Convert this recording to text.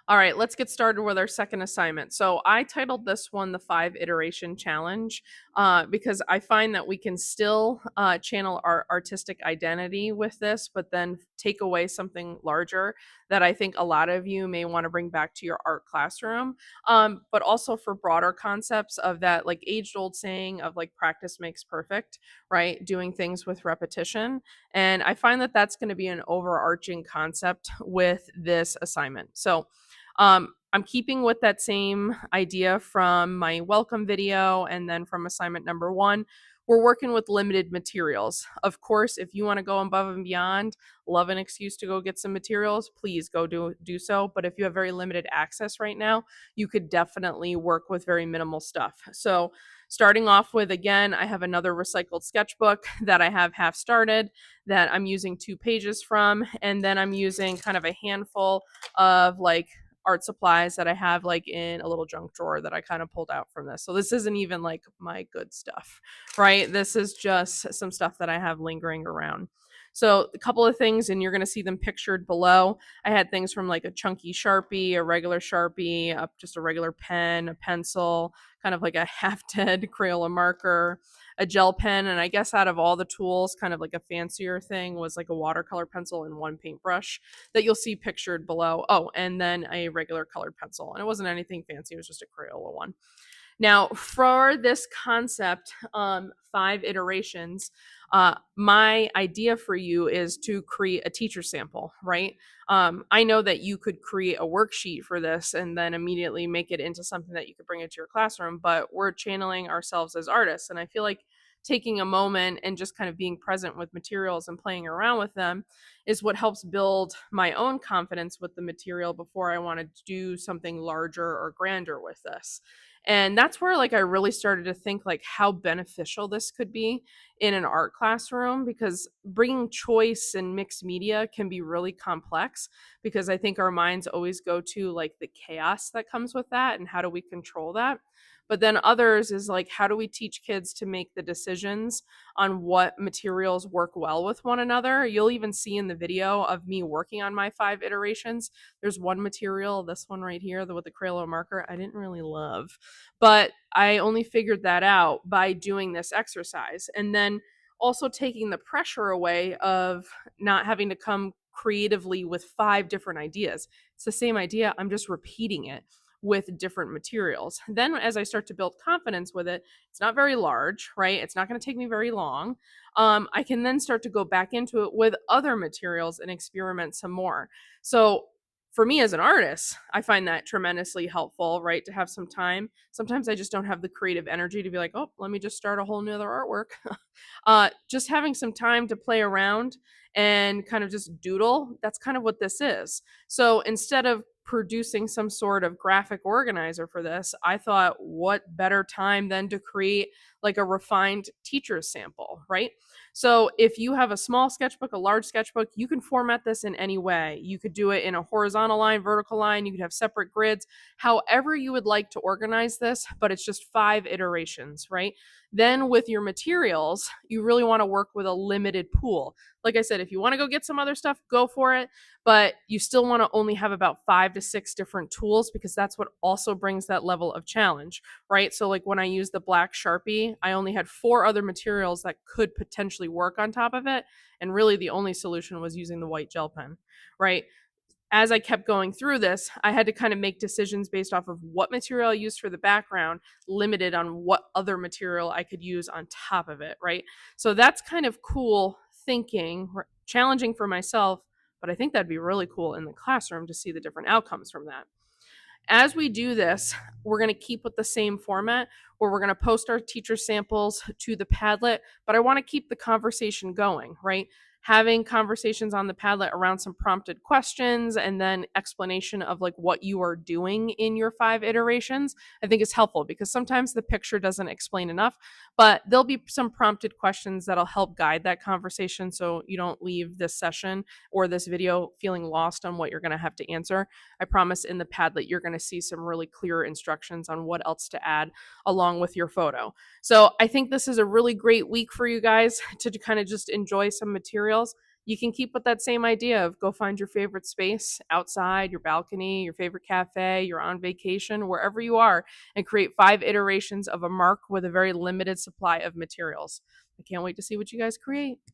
All right, let's get started with our second assignment. So I titled this one the 5 iteration challenge because I find that we can still channel our artistic identity with this, but then take away something larger that I think a lot of you may want to bring back to your art classroom. But also for broader concepts of that, like age old saying of like practice makes perfect, right? Doing things with repetition. And I find that that's going to be an overarching concept with this assignment. So, I'm keeping with that same idea from my welcome video and then from assignment number one. We're working with limited materials. Of course, if you want to go above and beyond, love an excuse to go get some materials, please go do so. But if you have very limited access right now, you could definitely work with very minimal stuff. So, starting off with again, I have another recycled sketchbook that I have half started that I'm using 2 pages from, and then I'm using kind of a handful of like art supplies that I have like in a little junk drawer that I kind of pulled out from this. So this isn't even like my good stuff, right? This is just some stuff that I have lingering around. So a couple of things, and you're going to see them pictured below. I had things from like a chunky Sharpie, a regular Sharpie, up just a regular pen, a pencil, kind of like a half dead Crayola marker, a gel pen, and I guess out of all the tools, kind of like a fancier thing was like a watercolor pencil and one paintbrush that you'll see pictured below. Oh, and then a regular colored pencil. And it wasn't anything fancy, it was just a Crayola one. Now, for this concept, 5 iterations, my idea for you is to create a teacher sample, right? I know that you could create a worksheet for this and then immediately make it into something that you could bring into your classroom, but we're channeling ourselves as artists. And I feel like taking a moment and just kind of being present with materials and playing around with them is what helps build my own confidence with the material before I want to do something larger or grander with this. And that's where like I really started to think like how beneficial this could be in an art classroom, because bringing choice and mixed media can be really complex, because I think our minds always go to like the chaos that comes with that and how do we control that. But then others is like, how do we teach kids to make the decisions on what materials work well with one another? You'll even see in the video of me working on my 5 iterations, there's one material, this one right here, with the Crayola marker, I didn't really love. But I only figured that out by doing this exercise. And then also taking the pressure away of not having to come creatively with 5 different ideas. It's the same idea, I'm just repeating it with different materials. Then, as I start to build confidence with it, it's not very large, right? It's not going to take me very long. I can then start to go back into it with other materials and experiment some more. So, for me as an artist, I find that tremendously helpful, right? To have some time. Sometimes I just don't have the creative energy to be like, oh, let me just start a whole new other artwork. Just having some time to play around and kind of just doodle, that's kind of what this is. So instead of producing some sort of graphic organizer for this, I thought, what better time than to create like a refined teacher's sample, right? So if you have a small sketchbook, a large sketchbook, you can format this in any way. You could do it in a horizontal line, vertical line, you could have separate grids, however you would like to organize this, but it's just 5 iterations, right? Then with your materials, you really want to work with a limited pool. Like I said, if you want to go get some other stuff, go for it, but you still want to only have about 5 to 6 different tools, because that's what also brings that level of challenge, right? So like when I used the black Sharpie, I only had 4 other materials that could potentially work on top of it, and really the only solution was using the white gel pen, right? As I kept going through this, I had to kind of make decisions based off of what material I used for the background, limited on what other material I could use on top of it, right? So that's kind of cool thinking, challenging for myself, but I think that'd be really cool in the classroom to see the different outcomes from that. As we do this, we're going to keep with the same format where we're going to post our teacher samples to the Padlet, but I want to keep the conversation going, right? Having conversations on the Padlet around some prompted questions and then explanation of like what you are doing in your 5 iterations, I think is helpful, because sometimes the picture doesn't explain enough, but there'll be some prompted questions that'll help guide that conversation so you don't leave this session or this video feeling lost on what you're going to have to answer. I promise in the Padlet, you're going to see some really clear instructions on what else to add along with your photo. So I think this is a really great week for you guys to kind of just enjoy some materials. you can keep with that same idea of go find your favorite space outside, your balcony, your favorite cafe, you're on vacation, wherever you are, and create 5 iterations of a mark with a very limited supply of materials. I can't wait to see what you guys create.